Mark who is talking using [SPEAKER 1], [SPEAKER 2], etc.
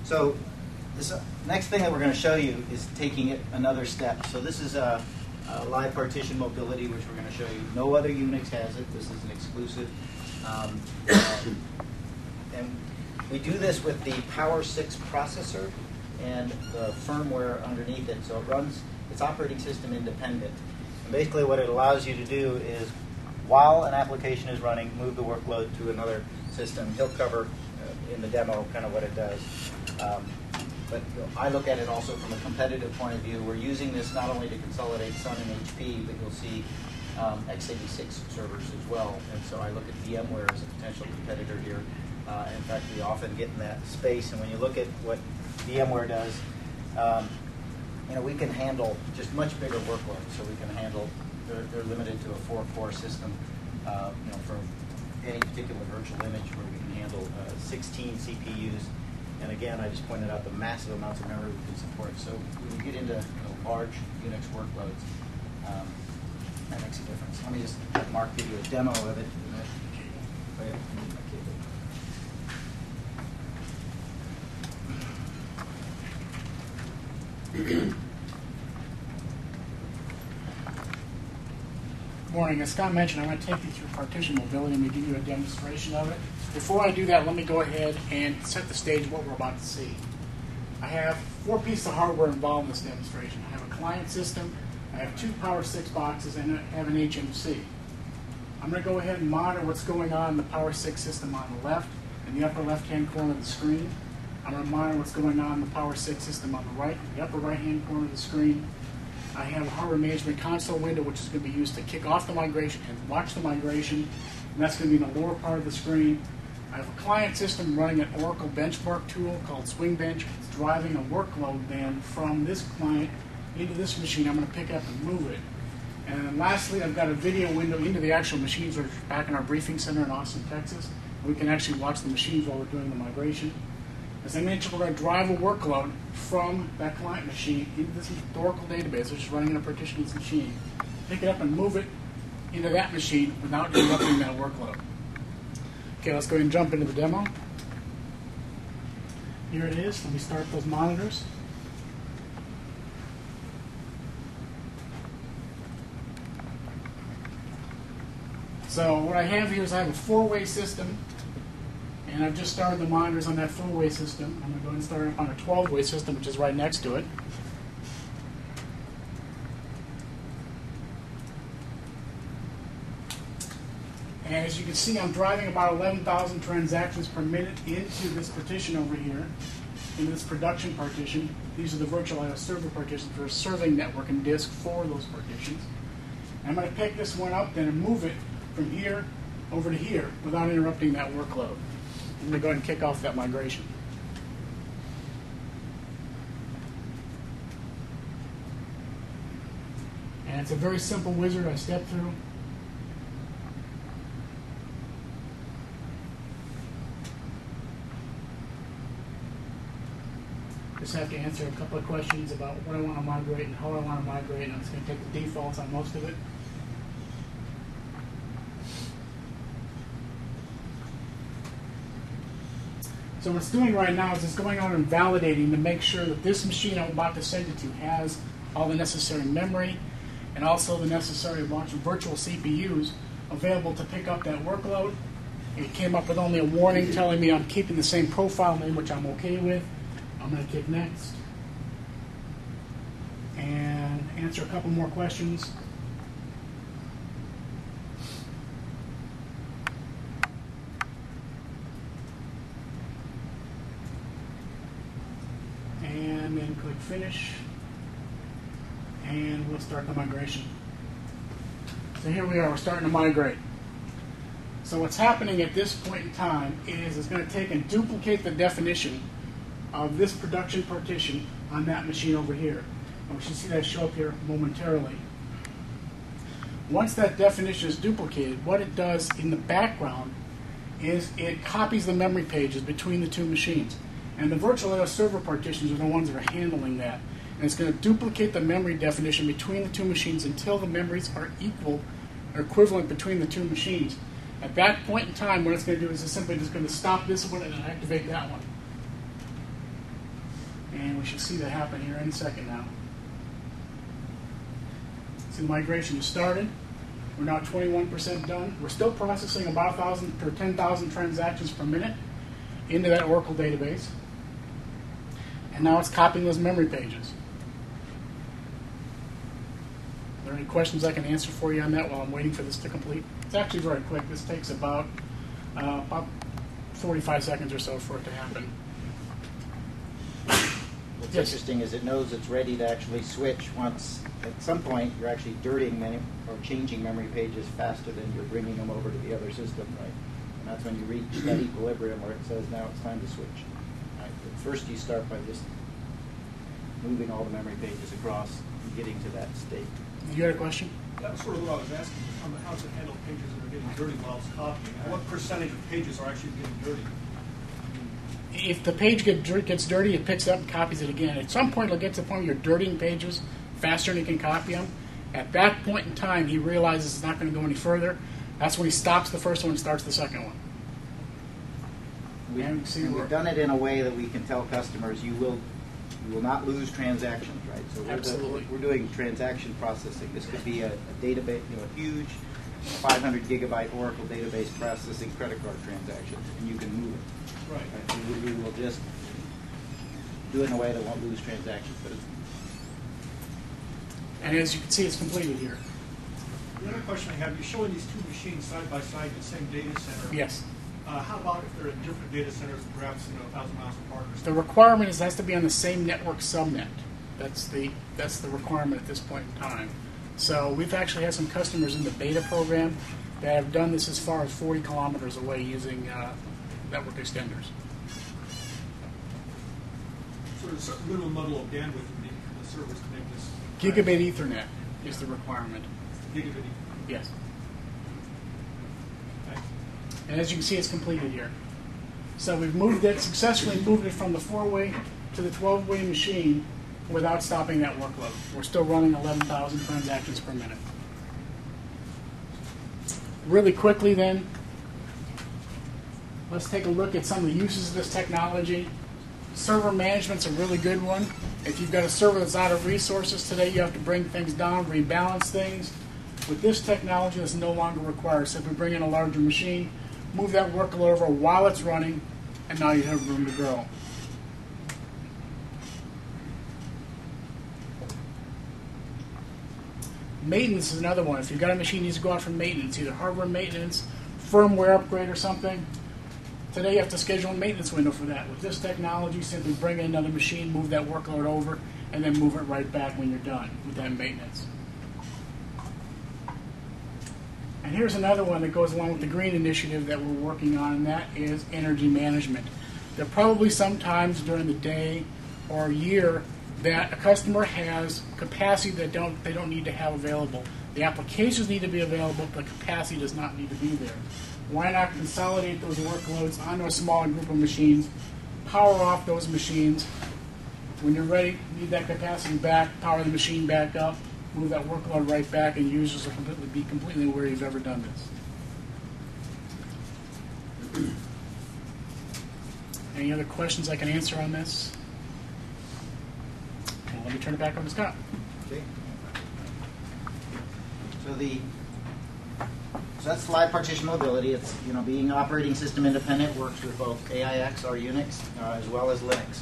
[SPEAKER 1] So this next thing that we're going to show you is taking it another step. So this is a live partition mobility, which we're going to show you. No other Unix has it. This is an exclusive. And we do this with the Power 6 processor and the firmware underneath it. So it runs, it's operating system independent. And basically what it allows you to do is, while an application is running, move the workload to another system. He'll cover in the demo kind of what it does. But I look at it also from a competitive point of view. We're using this not only to consolidate Sun and HP, but you'll see x86 servers as well. And so I look at VMware as a potential competitor here. In fact, we often get in that space. And when you look at what VMware does, we can handle just much bigger workloads. So we can handle, they're limited to a 4-core system, for any particular virtual image where we can handle 16 CPUs. And again, I just pointed out the massive amounts of memory we can support. So when you get into large Unix workloads, that makes a difference. Let me just have Mark give you a demo of it. Oh, yeah.
[SPEAKER 2] Good morning. As Scott mentioned, I'm going to take you through partition mobility and give you a demonstration of it. Before I do that, let me go ahead and set the stage of what we're about to see. I have 4 pieces of hardware involved in this demonstration. I have a client system, I have 2 Power 6 boxes, and I have an HMC. I'm going to go ahead and monitor what's going on in the Power 6 system on the left, in the upper left-hand corner of the screen. I'm going to monitor what's going on in the Power 6 system on the right, in the upper right-hand corner of the screen. I have a hardware management console window, which is going to be used to kick off the migration and watch the migration, and that's going to be in the lower part of the screen. I have a client system running an Oracle benchmark tool called SwingBench. It's driving a workload then from this client into this machine. I'm going to pick up and move it. And then lastly, I've got a video window into the actual machines. We're back in our briefing center in Austin, Texas. We can actually watch the machines while we're doing the migration. As I mentioned, we're going to drive a workload from that client machine into this Oracle database, which is running in a partitioned machine. Pick it up and move it into that machine without interrupting that workload. Okay, let's go ahead and jump into the demo. Here it is. Let me start those monitors. So what I have here is I have a 4-way system, and I've just started the monitors on that 4-way system. I'm going to go ahead and start it on a 12-way system, which is right next to it. And as you can see, I'm driving about 11,000 transactions per minute into this partition over here, into this production partition. These are the virtualized server partitions for a serving network and disk for those partitions. And I'm going to pick this one up then and move it from here over to here without interrupting that workload. I'm going to go ahead and kick off that migration. And it's a very simple wizard I step through. Just have to answer a couple of questions about what I want to migrate and how I want to migrate, and I'm just going to take the defaults on most of it. So what it's doing right now is it's going on and validating to make sure that this machine I'm about to send it to has all the necessary memory and also the necessary bunch of virtual CPUs available to pick up that workload. It came up with only a warning telling me I'm keeping the same profile name, which I'm okay with. I'm going to click Next and answer a couple more questions. And then click Finish, and we'll start the migration. So here we are, we're starting to migrate. So what's happening at this point in time is it's going to take and duplicate the definition of this production partition on that machine over here. And we should see that show up here momentarily. Once that definition is duplicated, what it does in the background is it copies the memory pages between the 2 machines. And the virtualized server partitions are the ones that are handling that. And it's going to duplicate the memory definition between the 2 machines until the memories are equal or equivalent between the 2 machines. At that point in time, what it's going to do is it's simply just going to stop this one and activate that one. And we should see that happen here any second now. See, the migration has started. We're now 21% done. We're still processing about 1,000 or 10,000 transactions per minute into that Oracle database. And now it's copying those memory pages. Are there any questions I can answer for you on that while I'm waiting for this to complete? It's actually very quick. This takes about 45 seconds or so for it to happen.
[SPEAKER 1] What's
[SPEAKER 2] Yes.
[SPEAKER 1] interesting is it knows it's ready to actually switch once, at some point, you're actually dirtying or changing memory pages faster than you're bringing them over to the other system, right? And that's when you reach that equilibrium where it says, now it's time to switch. Right? But first you start by just moving all the memory pages across and getting to that state.
[SPEAKER 2] You had a question?
[SPEAKER 3] That was sort of what I was asking. How does it handle pages that are getting dirty while it's copying? And what percentage of pages are actually getting dirty?
[SPEAKER 2] If the page gets dirty, it picks it up and copies it again. At some point, it'll get to the point where you're dirtying pages faster than he can copy them. At that point in time, he realizes it's not going to go any further. That's when he stops the first one and starts the second one.
[SPEAKER 1] We've done it in a way that we can tell customers you will not lose transactions, right? So
[SPEAKER 2] Absolutely.
[SPEAKER 1] We're doing transaction processing. This could be a database, a huge 500 gigabyte Oracle database processing credit card transaction, and you can move it.
[SPEAKER 3] Right.
[SPEAKER 1] We will just do it in a way that won't lose transactions. But
[SPEAKER 2] And as you can see, it's completed here.
[SPEAKER 3] The other question I have, you're showing these two machines side by side in the same data center.
[SPEAKER 2] Yes.
[SPEAKER 3] How about if they're in different data centers, perhaps 1,000 miles apart or
[SPEAKER 2] The
[SPEAKER 3] something?
[SPEAKER 2] requirement is it has to be on the same network subnet. That's the requirement at this point in time. So we've actually had some customers in the beta program that have done this as far as 40 kilometers away using network extenders.
[SPEAKER 3] So there's a certain minimum level of bandwidth in the servers to make this.
[SPEAKER 2] Gigabit Ethernet is the requirement.
[SPEAKER 3] Gigabit.
[SPEAKER 2] Yes.
[SPEAKER 3] Thanks.
[SPEAKER 2] And as you can see, it's completed here. So we've successfully moved it from the 4-way to the 12-way machine without stopping that workload. We're still running 11,000 transactions per minute. Really quickly then, let's take a look at some of the uses of this technology. Server management's a really good one. If you've got a server that's out of resources today, you have to bring things down, rebalance things. With this technology, that's no longer required. Simply bring in a larger machine, move that workload over while it's running, and now you have room to grow. Maintenance is another one. If you've got a machine that needs to go out for maintenance, either hardware maintenance, firmware upgrade, or something, today you have to schedule a maintenance window for that. With this technology, simply bring in another machine, move that workload over, and then move it right back when you're done with that maintenance. And here's another one that goes along with the green initiative that we're working on, and that is energy management. There are probably some times during the day or year that a customer has capacity that they don't need to have available. The applications need to be available, but capacity does not need to be there. Why not consolidate those workloads onto a smaller group of machines, power off those machines. When you're ready, need that capacity back, power the machine back up, move that workload right back, and users will be completely aware you've ever done this. Any other questions I can answer on this? Well, let me turn it back over to Scott.
[SPEAKER 1] okay. So that's live partition mobility. It's being operating system independent, works with both AIX or Unix as well as Linux.